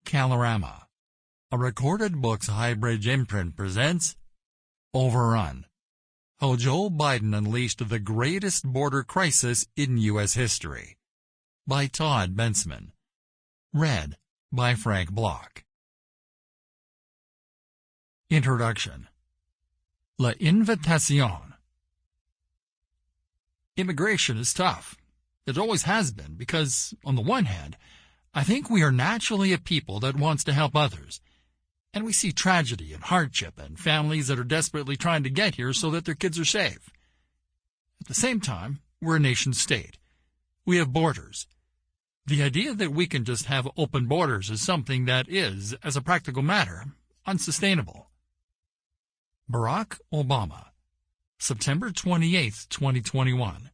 Calorama, a recorded books hybrid imprint presents Overrun, How Joe Biden Unleashed the Greatest Border Crisis in U.S. History, by Todd Bensman. Read by Frank Block. Introduction. La Invitación. Immigration is tough. It always has been because, on the one hand, I think we are naturally a people that wants to help others, and we see tragedy and hardship and families that are desperately trying to get here so that their kids are safe. At the same time, we're a nation-state. We have borders. The idea that we can just have open borders is something that is, as a practical matter, unsustainable. Barack Obama, September 28, 2021.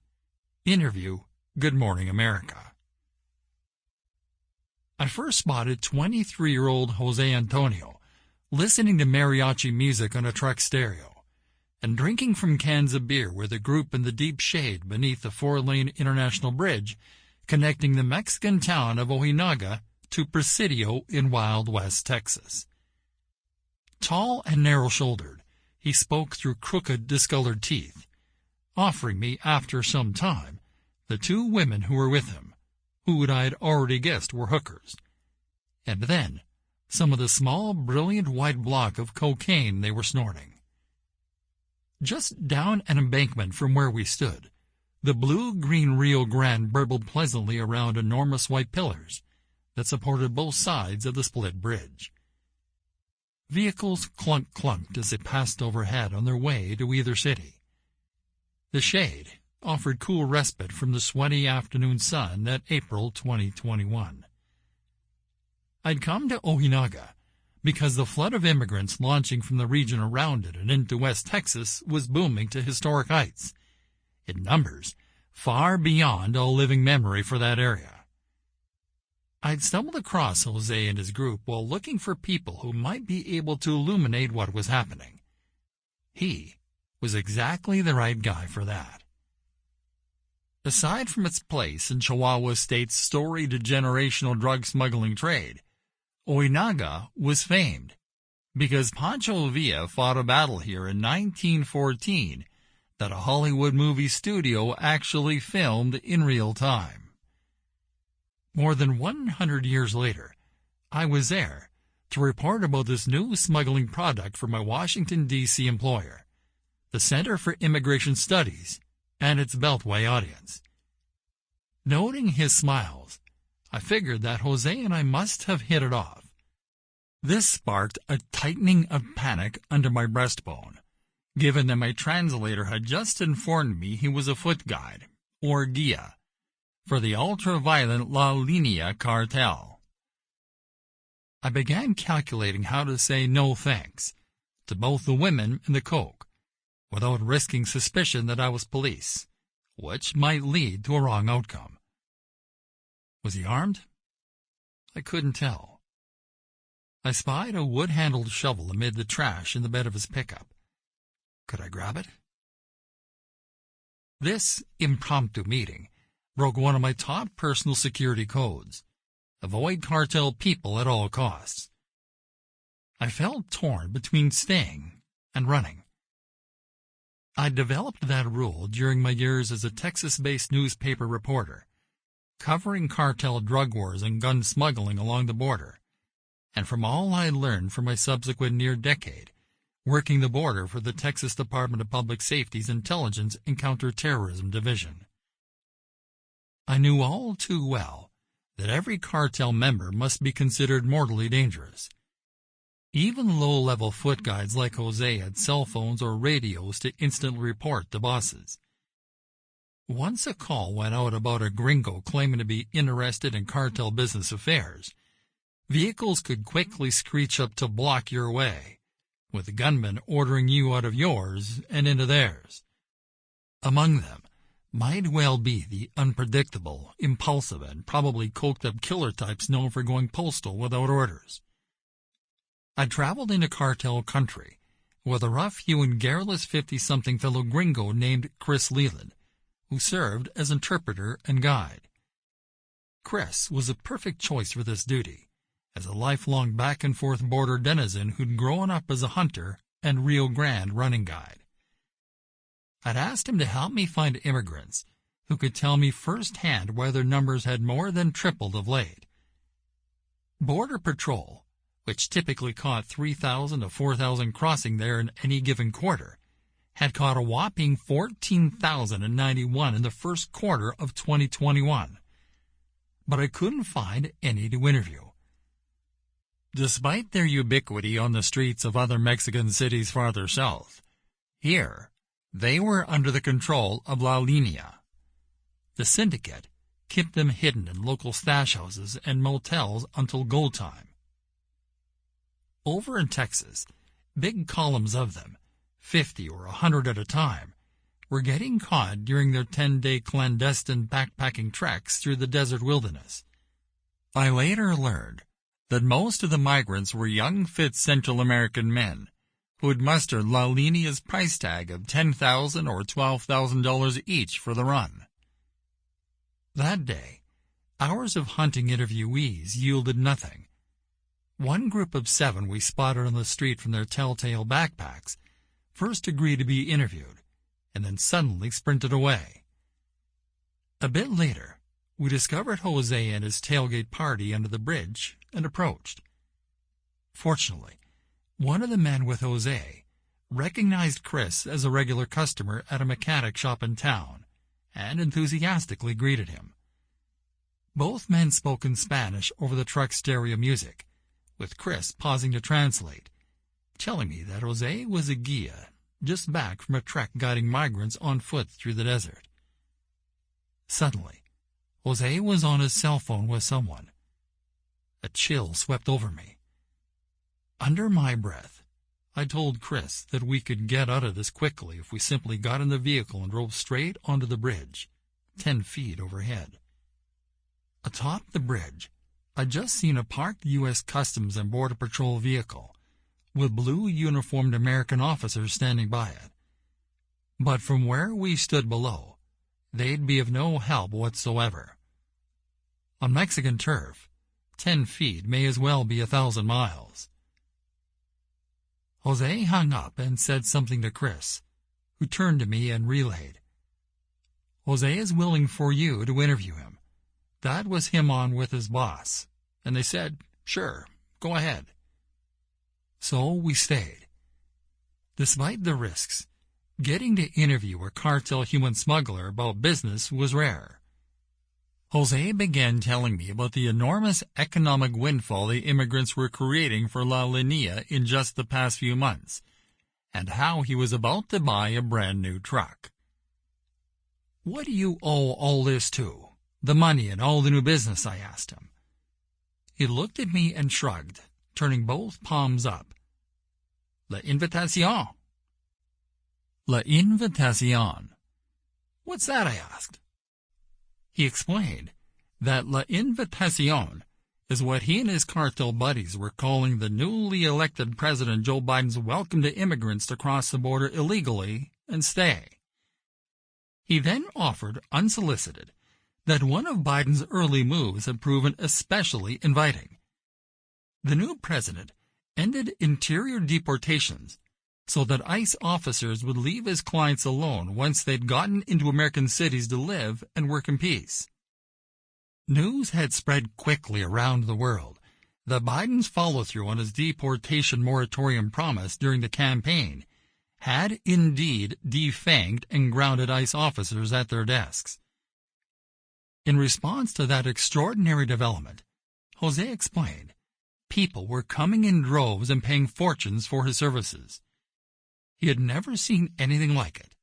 Interview, Good Morning America. I first spotted 23-year-old Jose Antonio listening to mariachi music on a truck stereo and drinking from cans of beer with a group in the deep shade beneath the 4-lane international bridge connecting the Mexican town of Ojinaga to Presidio in Wild West, Texas. Tall and narrow-shouldered, he spoke through crooked, discolored teeth, offering me, after some time, the two women who were with him, who I had already guessed were hookers, and then some of the small, brilliant white block of cocaine they were snorting. Just down an embankment from where we stood, the blue-green Rio Grande burbled pleasantly around enormous white pillars that supported both sides of the split bridge. Vehicles clunked as they passed overhead on their way to either city. The shade offered cool respite from the sweaty afternoon sun that April 2021. I'd come to Ojinaga because the flood of immigrants launching from the region around it and into West Texas was booming to historic heights, in numbers far beyond all living memory for that area. I'd stumbled across Jose and his group while looking for people who might be able to illuminate what was happening. He was exactly the right guy for that. Aside from its place in Chihuahua State's storied generational drug smuggling trade, Ojinaga was famed because Pancho Villa fought a battle here in 1914 that a Hollywood movie studio actually filmed in real time. More than 100 years later, I was there to report about this new smuggling product for my Washington, D.C. employer, the Center for Immigration Studies, and its Beltway audience. Noting his smiles, I figured that Jose and I must have hit it off. This sparked a tightening of panic under my breastbone, given that my translator had just informed me he was a foot guide, or guia, for the ultra-violent La Linea cartel. I began calculating how to say no thanks to both the women and the coke, without risking suspicion that I was police, which might lead to a wrong outcome. Was he armed? I couldn't tell. I spied a wood-handled shovel amid the trash in the bed of his pickup. Could I grab it? This impromptu meeting broke one of my top personal security codes: avoid cartel people at all costs. I felt torn between staying and running. I developed that rule during my years as a Texas-based newspaper reporter, covering cartel drug wars and gun smuggling along the border, and from all I learned for my subsequent near-decade, working the border for the Texas Department of Public Safety's Intelligence and Counterterrorism Division. I knew all too well that every cartel member must be considered mortally dangerous. Even low-level foot guides like Jose had cell phones or radios to instantly report to bosses. Once a call went out about a gringo claiming to be interested in cartel business affairs, vehicles could quickly screech up to block your way, with the gunmen ordering you out of yours and into theirs. Among them might well be the unpredictable, impulsive, and probably coked-up killer types known for going postal without orders. I traveled into cartel country with a rough-hewn, garrulous 50-something fellow gringo named Chris Leland, who served as interpreter and guide. Chris was a perfect choice for this duty, as a lifelong back-and-forth border denizen who'd grown up as a hunter and Rio Grande running guide. I'd asked him to help me find immigrants who could tell me firsthand whether numbers had more than tripled of late. Border Patrol, which typically caught 3,000 to 4,000 crossing there in any given quarter, had caught a whopping 14,091 in the first quarter of 2021. But I couldn't find any to interview. Despite their ubiquity on the streets of other Mexican cities farther south, here they were under the control of La Línea. The syndicate kept them hidden in local stash houses and motels until go time. Over in Texas, big columns of them, 50 or 100 at a time, were getting caught during their 10-day clandestine backpacking treks through the desert wilderness. I later learned that most of the migrants were young, fit Central American men who had mustered La Línea's price tag of $10,000 or $12,000 each for the run. That day, hours of hunting interviewees yielded nothing. One group of 7 we spotted on the street from their telltale backpacks first agreed to be interviewed, and then suddenly sprinted away. A bit later, we discovered Jose and his tailgate party under the bridge and approached. Fortunately, one of the men with Jose recognized Chris as a regular customer at a mechanic shop in town and enthusiastically greeted him. Both men spoke in Spanish over the truck stereo music, with Chris pausing to translate, telling me that Jose was a guia just back from a trek guiding migrants on foot through the desert. Suddenly, Jose was on his cell phone with someone. A chill swept over me. Under my breath, I told Chris that we could get out of this quickly if we simply got in the vehicle and drove straight onto the bridge, 10 feet overhead. Atop the bridge, I'd just seen a parked U.S. Customs and Border Patrol vehicle with blue uniformed American officers standing by it. But from where we stood below, they'd be of no help whatsoever. On Mexican turf, 10 feet may as well be 1,000 miles. Jose hung up and said something to Chris, who turned to me and relayed, "Jose is willing for you to interview him. That was him on with his boss, and they said, sure, go ahead." So we stayed. Despite the risks, getting to interview a cartel human smuggler about business was rare. Jose began telling me about the enormous economic windfall the immigrants were creating for La Línea in just the past few months, and how he was about to buy a brand-new truck. "What do you owe all this to? The money and all the new business?" I asked him. He looked at me and shrugged, turning both palms up. "La invitation." "La invitation. What's that?" I asked. He explained that La Invitación is what he and his cartel buddies were calling the newly elected President Joe Biden's welcome to immigrants to cross the border illegally and stay. He then offered, unsolicited, that one of Biden's early moves had proven especially inviting. The new president ended interior deportations so that ICE officers would leave his clients alone once they'd gotten into American cities to live and work in peace. News had spread quickly around the world that Biden's follow-through on his deportation moratorium promise during the campaign had indeed defanged and grounded ICE officers at their desks. In response to that extraordinary development, Jose explained, people were coming in droves and paying fortunes for his services. He had never seen anything like it.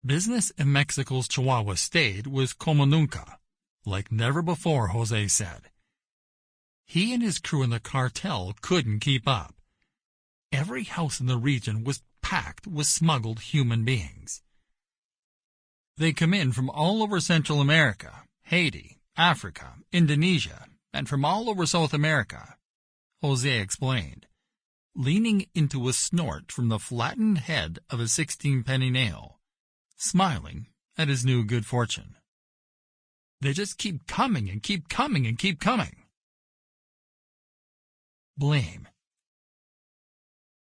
Business in Mexico's Chihuahua state was como nunca, like never before, Jose said. He and his crew in the cartel couldn't keep up. Every house in the region was packed with smuggled human beings. They come in from all over Central America, Haiti, Africa, Indonesia, and from all over South America, Jose explained, leaning into a snort from the flattened head of a 16-penny nail, smiling at his new good fortune. They just keep coming and keep coming and keep coming. blame.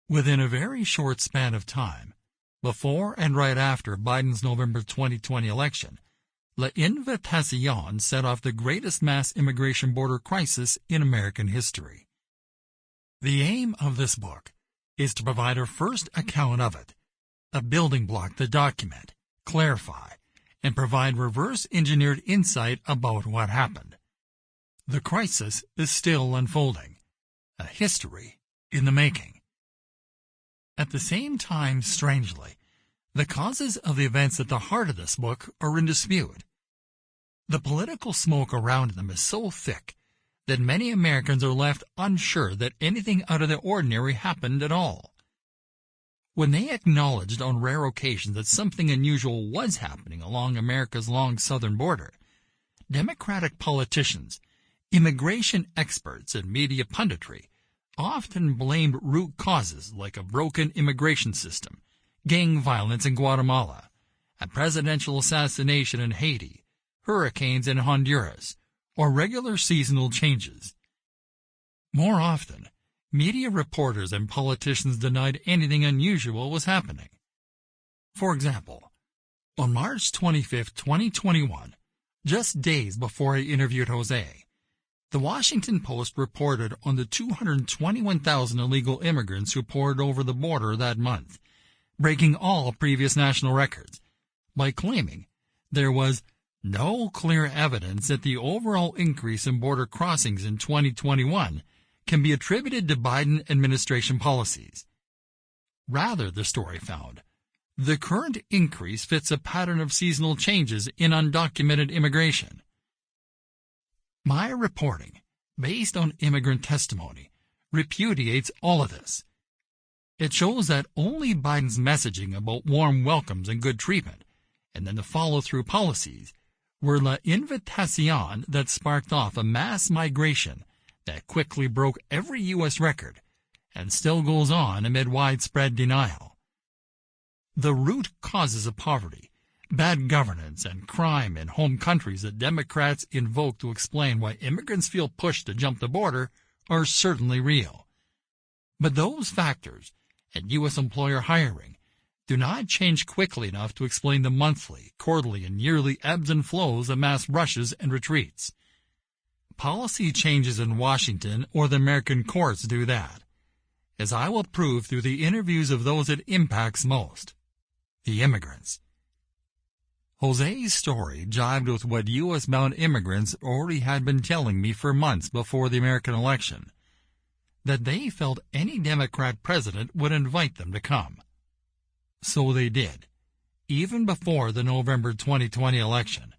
Within a very short span of time, before and right after Biden's November 2020 election, L'Invitation set off the greatest mass immigration border crisis in American history. The aim of this book is to provide a first account of it, a building block to document, clarify, and provide reverse-engineered insight about what happened. The crisis is still unfolding, a history in the making. At the same time, strangely, the causes of the events at the heart of this book are in dispute. The political smoke around them is so thick that many Americans are left unsure that anything out of the ordinary happened at all. When they acknowledged on rare occasions that something unusual was happening along America's long southern border, Democratic politicians, immigration experts, and media punditry often blamed root causes like a broken immigration system, gang violence in Guatemala, a presidential assassination in Haiti, hurricanes in Honduras, or regular seasonal changes. More often, media reporters and politicians denied anything unusual was happening. For example, on March 25, 2021, just days before I interviewed Jose, the Washington Post reported on the 221,000 illegal immigrants who poured over the border that month, breaking all previous national records, by claiming there was no clear evidence that the overall increase in border crossings in 2021 can be attributed to Biden administration policies. Rather, the story found, the current increase fits a pattern of seasonal changes in undocumented immigration. My reporting, based on immigrant testimony, repudiates all of this. It shows that only Biden's messaging about warm welcomes and good treatment, and then the follow-through policies, were L'Invitation that sparked off a mass migration that quickly broke every U.S. record and still goes on amid widespread denial. The root causes of poverty, bad governance, and crime in home countries that Democrats invoke to explain why immigrants feel pushed to jump the border are certainly real. But those factors, and U.S. employer hiring, do not change quickly enough to explain the monthly, quarterly, and yearly ebbs and flows of mass rushes and retreats. Policy changes in Washington or the American courts do that, as I will prove through the interviews of those it impacts most, the immigrants. Jose's story jibed with what U.S.-bound immigrants already had been telling me for months before the American election, that they felt any Democrat president would invite them to come. So they did, even before the November 2020 election.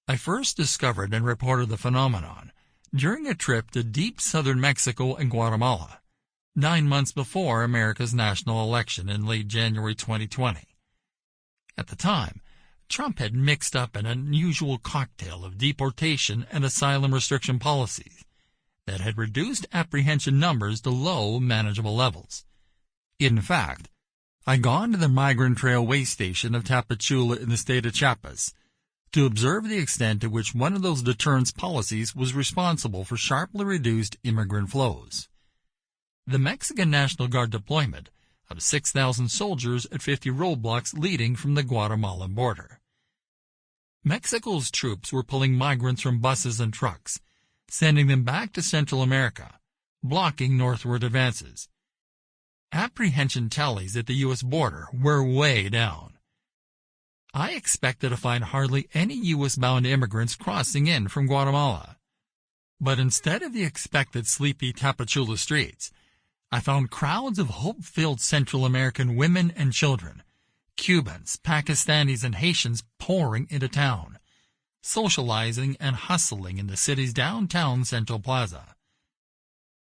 I first discovered and reported the phenomenon during a trip to deep southern Mexico and Guatemala, 9 months before America's national election in late January 2020. At the time, Trump had mixed up an unusual cocktail of deportation and asylum restriction policies that had reduced apprehension numbers to low, manageable levels. In fact, I'd gone to the Migrant Trail way station of Tapachula in the state of Chiapas to observe the extent to which one of those deterrence policies was responsible for sharply reduced immigrant flows. The Mexican National Guard deployment of 6,000 soldiers at 50 roadblocks leading from the Guatemalan border. Mexico's troops were pulling migrants from buses and trucks, sending them back to Central America, blocking northward advances. Apprehension tallies at the U.S. border were way down. I expected to find hardly any U.S.-bound immigrants crossing in from Guatemala. But instead of the expected sleepy Tapachula streets, I found crowds of hope-filled Central American women and children, Cubans, Pakistanis, and Haitians pouring into town, socializing and hustling in the city's downtown Central Plaza.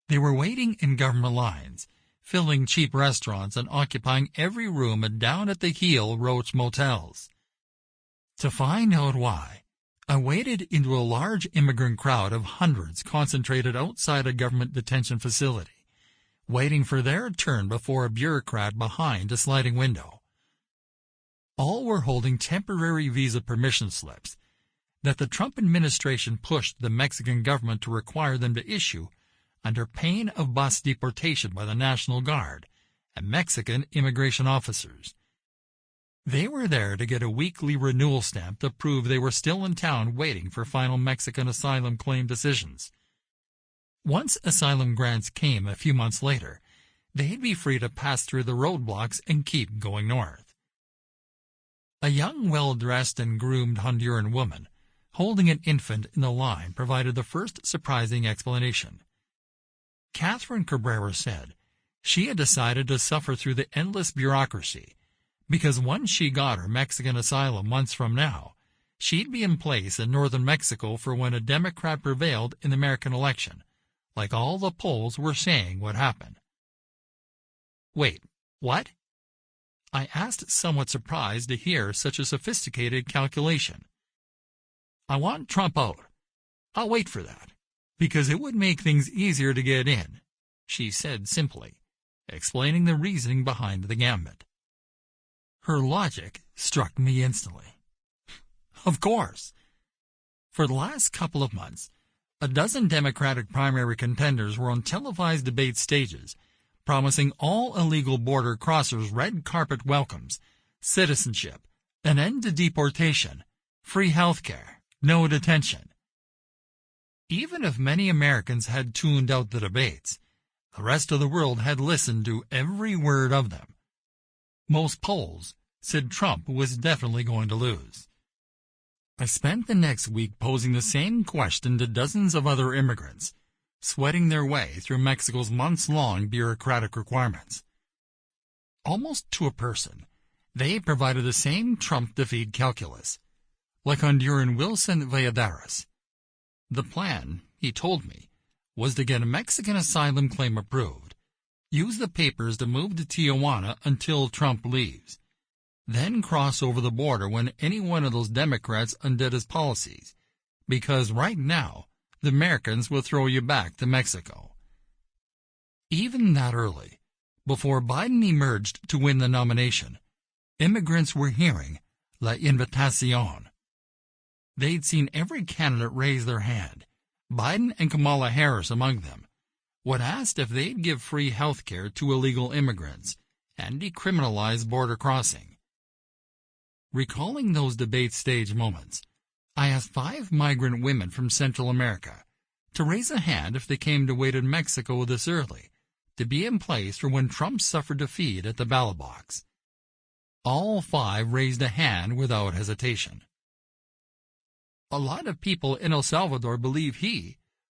They were waiting in government lines, filling cheap restaurants and occupying every room down at the heel Roach motels. To find out why, I waded into a large immigrant crowd of hundreds concentrated outside a government detention facility, waiting for their turn before a bureaucrat behind a sliding window. All were holding temporary visa permission slips that the Trump administration pushed the Mexican government to require them to issue under pain of bus deportation by the National Guard and Mexican immigration officers. They were there to get a weekly renewal stamp to prove they were still in town waiting for final Mexican asylum claim decisions. Once asylum grants came a few months later, they'd be free to pass through the roadblocks and keep going north. A young, well-dressed and groomed Honduran woman, holding an infant in the line, provided the first surprising explanation. Catherine Cabrera said she had decided to suffer through the endless bureaucracy, because once she got her Mexican asylum months from now, she'd be in place in northern Mexico for when a Democrat prevailed in the American election, like all the polls were saying would happen. Wait, what? I asked, somewhat surprised to hear such a sophisticated calculation. I want Trump out. I'll wait for that, because it would make things easier to get in, she said simply, explaining the reasoning behind the gambit. Her logic struck me instantly. Of course. For the last couple of months, a dozen Democratic primary contenders were on televised debate stages, promising all illegal border crossers red carpet welcomes, citizenship, an end to deportation, free health care, no detention. Even if many Americans had tuned out the debates, the rest of the world had listened to every word of them. Most polls said Trump was definitely going to lose. I spent the next week posing the same question to dozens of other immigrants, sweating their way through Mexico's months-long bureaucratic requirements. Almost to a person, they provided the same Trump defeat calculus, like Honduran Wilson Valladares. The plan, he told me, was to get a Mexican asylum claim approved, use the papers to move to Tijuana until Trump leaves, then cross over the border when any one of those Democrats undid his policies, because right now the Americans will throw you back to Mexico. Even that early, before Biden emerged to win the nomination, immigrants were hearing La Invitación. They'd seen every candidate raise their hand, Biden and Kamala Harris among them, when asked if they'd give free health care to illegal immigrants and decriminalize border crossing. Recalling those debate stage moments, I asked 5 migrant women from Central America to raise a hand if they came to wait in Mexico this early, to be in place for when Trump suffered defeat at the ballot box. All 5 raised a hand without hesitation. A lot of people in El Salvador believe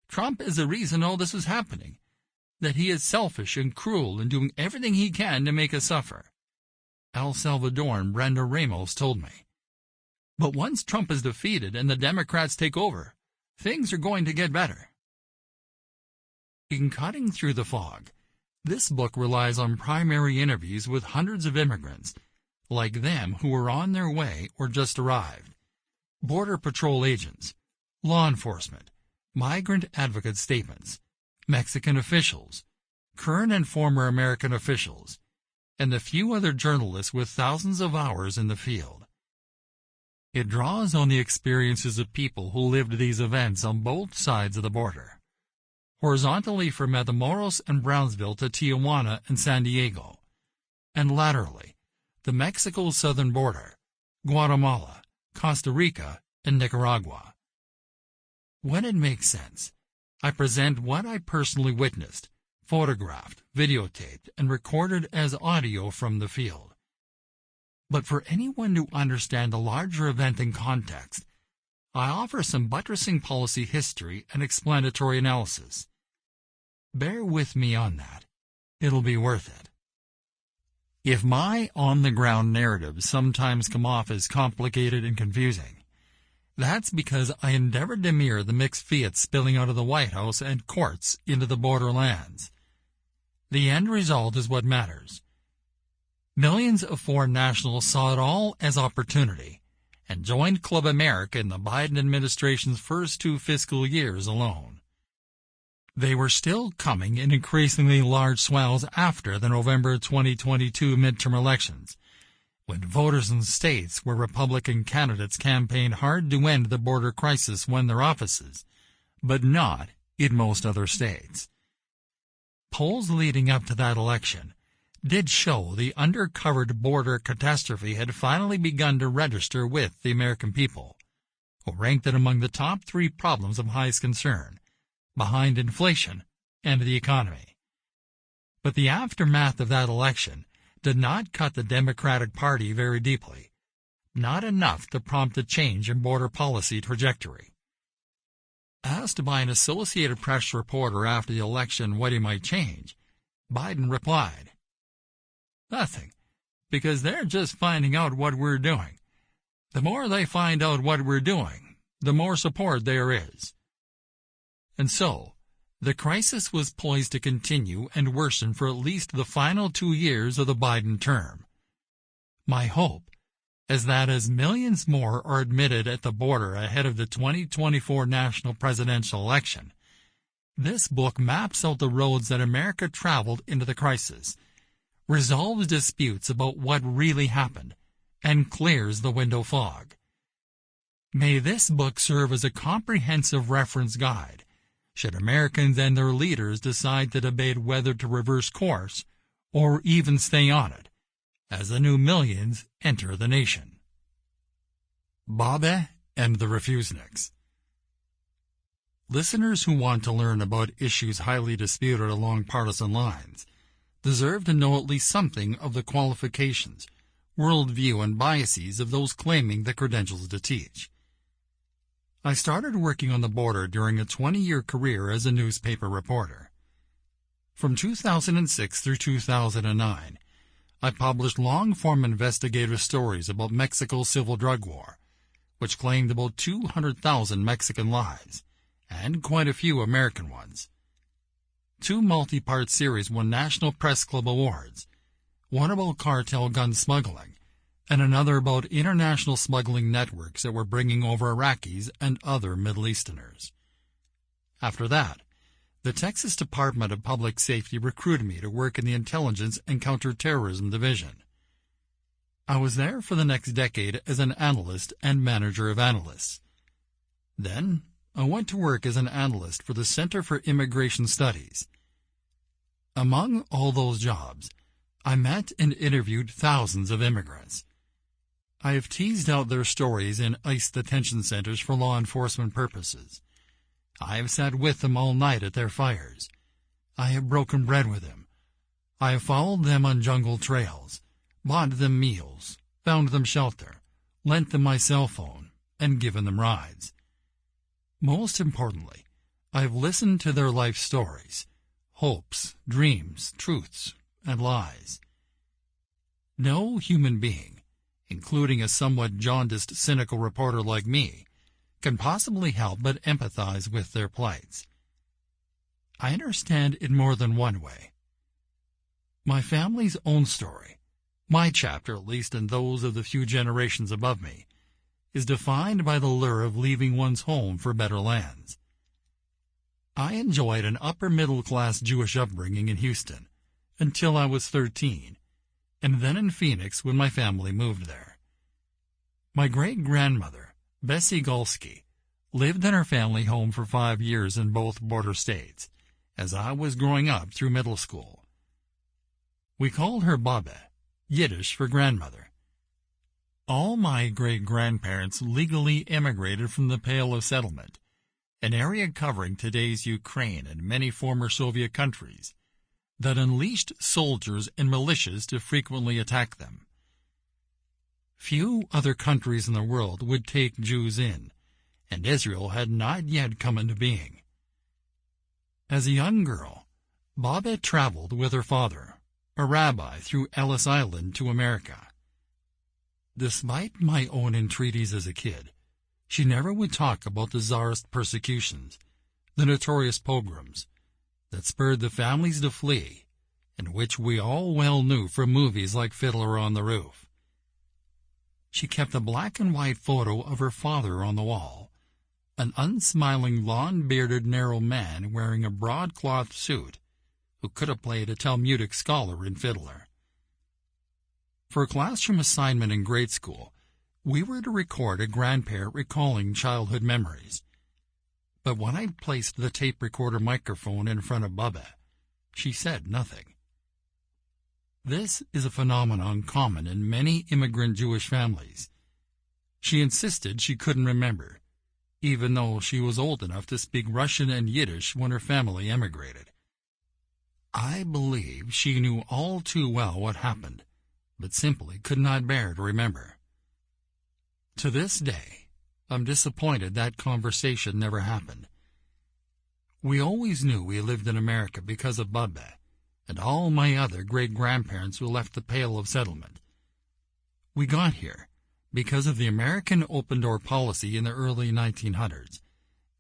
Trump, is the reason all this is happening, that he is selfish and cruel and doing everything he can to make us suffer, El Salvadoran Brenda Ramos told me. But once Trump is defeated and the Democrats take over, things are going to get better. In Cutting Through the Fog, this book relies on primary interviews with hundreds of immigrants, like them who were on their way or just arrived, Border Patrol agents, law enforcement, migrant advocate statements, Mexican officials, current and former American officials, and the few other journalists with thousands of hours in the field. It draws on the experiences of people who lived these events on both sides of the border, horizontally from Matamoros and Brownsville to Tijuana and San Diego, and laterally, the Mexico southern border, Guatemala, Costa Rica, and Nicaragua. When it makes sense, I present what I personally witnessed, photographed, videotaped, and recorded as audio from the field. But for anyone to understand the larger event in context, I offer some buttressing policy history and explanatory analysis. Bear with me on that. It'll be worth it. If my on-the-ground narratives sometimes come off as complicated and confusing, that's because I endeavored to mirror the mixed fiat spilling out of the White House and courts into the borderlands. The end result is what matters. Millions of foreign nationals saw it all as opportunity and joined Club America in the Biden administration's first 2 fiscal years alone. They were still coming in increasingly large swells after the November 2022 midterm elections, when voters in states where Republican candidates campaigned hard to end the border crisis won their offices, but not in most other states. Polls leading up to that election did show the undercovered border catastrophe had finally begun to register with the American people, who ranked it among the top 3 problems of highest concern, behind inflation and the economy. But the aftermath of that election did not cut the Democratic Party very deeply, not enough to prompt a change in border policy trajectory. Asked by an Associated Press reporter after the election what he might change, Biden replied, "Nothing, because they're just finding out what we're doing. The more they find out what we're doing, the more support there is." And so, the crisis was poised to continue and worsen for at least the final 2 years of the Biden term. My hope is that as millions more are admitted at the border ahead of the 2024 national presidential election, this book maps out the roads that America traveled into the crisis, resolves disputes about what really happened, and clears the window fog. May this book serve as a comprehensive reference guide should Americans and their leaders decide to debate whether to reverse course or even stay on it, as the new millions enter the nation. Bobbe and the Refuseniks. Listeners who want to learn about issues highly disputed along partisan lines deserve to know at least something of the qualifications, worldview, and biases of those claiming the credentials to teach. I started working on the border during a 20-year career as a newspaper reporter. From 2006 through 2009, I published long-form investigative stories about Mexico's civil drug war, which claimed about 200,000 Mexican lives, and quite a few American ones. 2 multi-part series won National Press Club awards, one about cartel gun smuggling, and another about international smuggling networks that were bringing over Iraqis and other Middle Easterners. After that, the Texas Department of Public Safety recruited me to work in the Intelligence and Counterterrorism Division. I was there for the next decade as an analyst and manager of analysts. Then, I went to work as an analyst for the Center for Immigration Studies. Among all those jobs, I met and interviewed thousands of immigrants. I have teased out their stories in ICE detention centers for law enforcement purposes. I have sat with them all night at their fires. I have broken bread with them. I have followed them on jungle trails, bought them meals, found them shelter, lent them my cell phone, and given them rides. Most importantly, I have listened to their life stories, hopes, dreams, truths, and lies. No human being, including a somewhat jaundiced, cynical reporter like me, can possibly help but empathize with their plights. I understand in more than one way. My family's own story, my chapter at least in those of the few generations above me, is defined by the lure of leaving one's home for better lands. I enjoyed an upper-middle-class Jewish upbringing in Houston until I was 13, and then in Phoenix when my family moved there. My great-grandmother, Bessie Golsky, lived in her family home for 5 years in both border states, as I was growing up through middle school. We called her Bobbe, Yiddish for grandmother. All my great-grandparents legally immigrated from the Pale of Settlement, an area covering today's Ukraine and many former Soviet countries, that unleashed soldiers and militias to frequently attack them. Few other countries in the world would take Jews in, and Israel had not yet come into being. As a young girl, Bobbe traveled with her father, a rabbi, through Ellis Island to America. Despite my own entreaties as a kid, she never would talk about the Tsarist persecutions, the notorious pogroms, that spurred the families to flee, and which we all well knew from movies like Fiddler on the Roof. She kept a black-and-white photo of her father on the wall, an unsmiling, lawn-bearded, narrow man wearing a broadcloth suit who could have played a Talmudic scholar in Fiddler. For a classroom assignment in grade school, we were to record a grandparent recalling childhood memories. But when I placed the tape recorder microphone in front of Bobbe, she said nothing. This is a phenomenon common in many immigrant Jewish families. She insisted she couldn't remember, even though she was old enough to speak Russian and Yiddish when her family emigrated. I believe she knew all too well what happened, but simply could not bear to remember. To this day, I'm disappointed that conversation never happened. We always knew we lived in America because of Baba and all my other great-grandparents who left the Pale of Settlement. We got here because of the American open-door policy in the early 1900s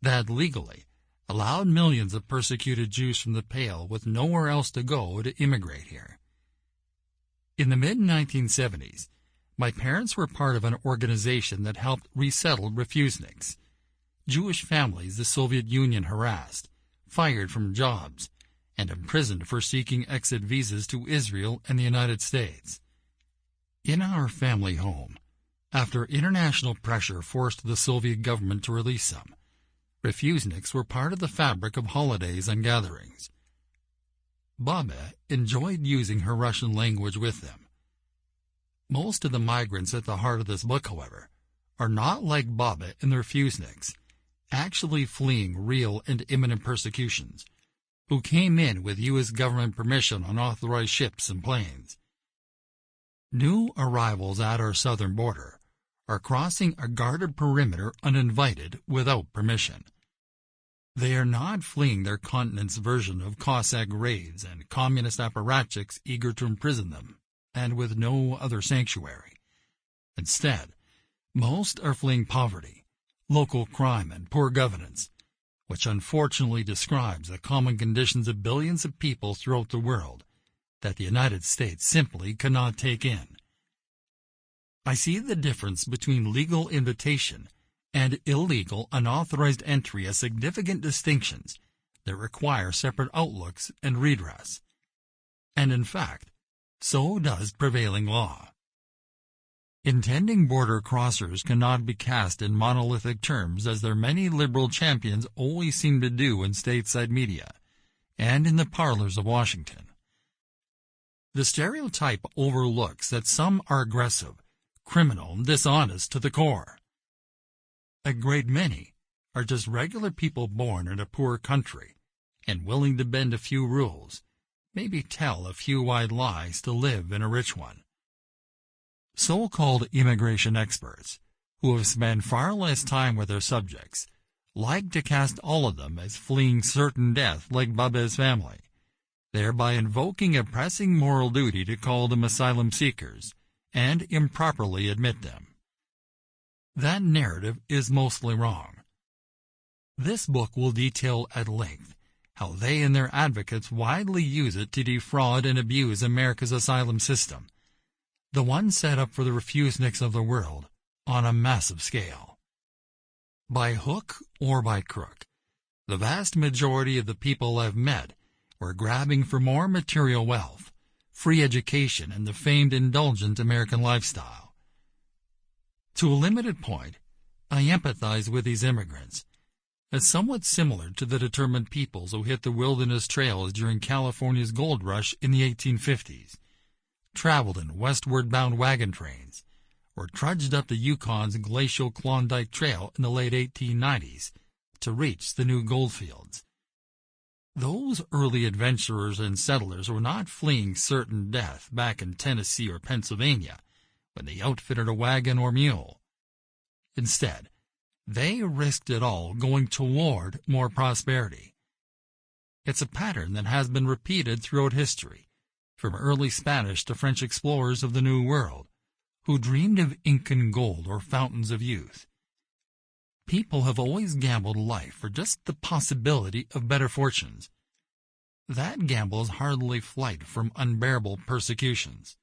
that legally allowed millions of persecuted Jews from the Pale with nowhere else to go to immigrate here. In the mid-1970s, my parents were part of an organization that helped resettle refuseniks, Jewish families the Soviet Union harassed, fired from jobs, and imprisoned for seeking exit visas to Israel and the United States. In our family home, after international pressure forced the Soviet government to release some, refuseniks were part of the fabric of holidays and gatherings. Baba enjoyed using her Russian language with them. Most of the migrants at the heart of this book, however, are not like Baba and the refuseniks, actually fleeing real and imminent persecutions, who came in with U.S. government permission on authorized ships and planes. New arrivals at our southern border are crossing a guarded perimeter uninvited without permission. They are not fleeing their continent's version of Cossack raids and communist apparatchiks eager to imprison them, and with no other sanctuary. Instead, most are fleeing poverty, local crime, and poor governance, which unfortunately describes the common conditions of billions of people throughout the world that the United States simply cannot take in. I see the difference between legal invitation and illegal unauthorized entry as significant distinctions that require separate outlooks and redress. And in fact, so does prevailing law. Intending border crossers cannot be cast in monolithic terms as their many liberal champions always seem to do in stateside media and in the parlors of Washington. The stereotype overlooks that some are aggressive, criminal, and dishonest to the core. A great many are just regular people born in a poor country and willing to bend a few rules, maybe tell a few white lies to live in a rich one. So-called immigration experts, who have spent far less time with their subjects, like to cast all of them as fleeing certain death like Baba's family, thereby invoking a pressing moral duty to call them asylum seekers and improperly admit them. That narrative is mostly wrong. This book will detail at length how they and their advocates widely use it to defraud and abuse America's asylum system, the one set up for the refuseniks of the world on a massive scale. By hook or by crook, the vast majority of the people I've met were grabbing for more material wealth, free education, and the famed indulgent American lifestyle. To a limited point, I empathize with these immigrants, as somewhat similar to the determined peoples who hit the wilderness trails during California's gold rush in the 1850s, traveled in westward-bound wagon trains, or trudged up the Yukon's glacial Klondike Trail in the late 1890s to reach the new goldfields. Those early adventurers and settlers were not fleeing certain death back in Tennessee or Pennsylvania when they outfitted a wagon or mule. Instead, they risked it all going toward more prosperity. It's a pattern that has been repeated throughout history, from early Spanish to French explorers of the New World, who dreamed of Incan gold or fountains of youth. People have always gambled life for just the possibility of better fortunes. That gamble is hardly flight from unbearable persecutions.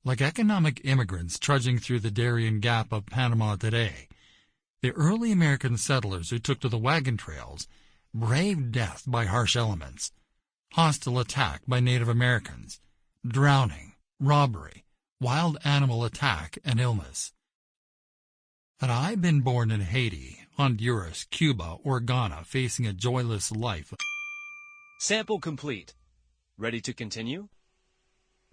Like economic immigrants trudging through the Darien Gap of Panama today, the early American settlers who took to the wagon trails braved death by harsh elements, hostile attack by Native Americans, drowning, robbery, wild animal attack, and illness. Had I been born in Haiti, Honduras, Cuba, or Ghana facing a joyless life... Sample complete. Ready to continue?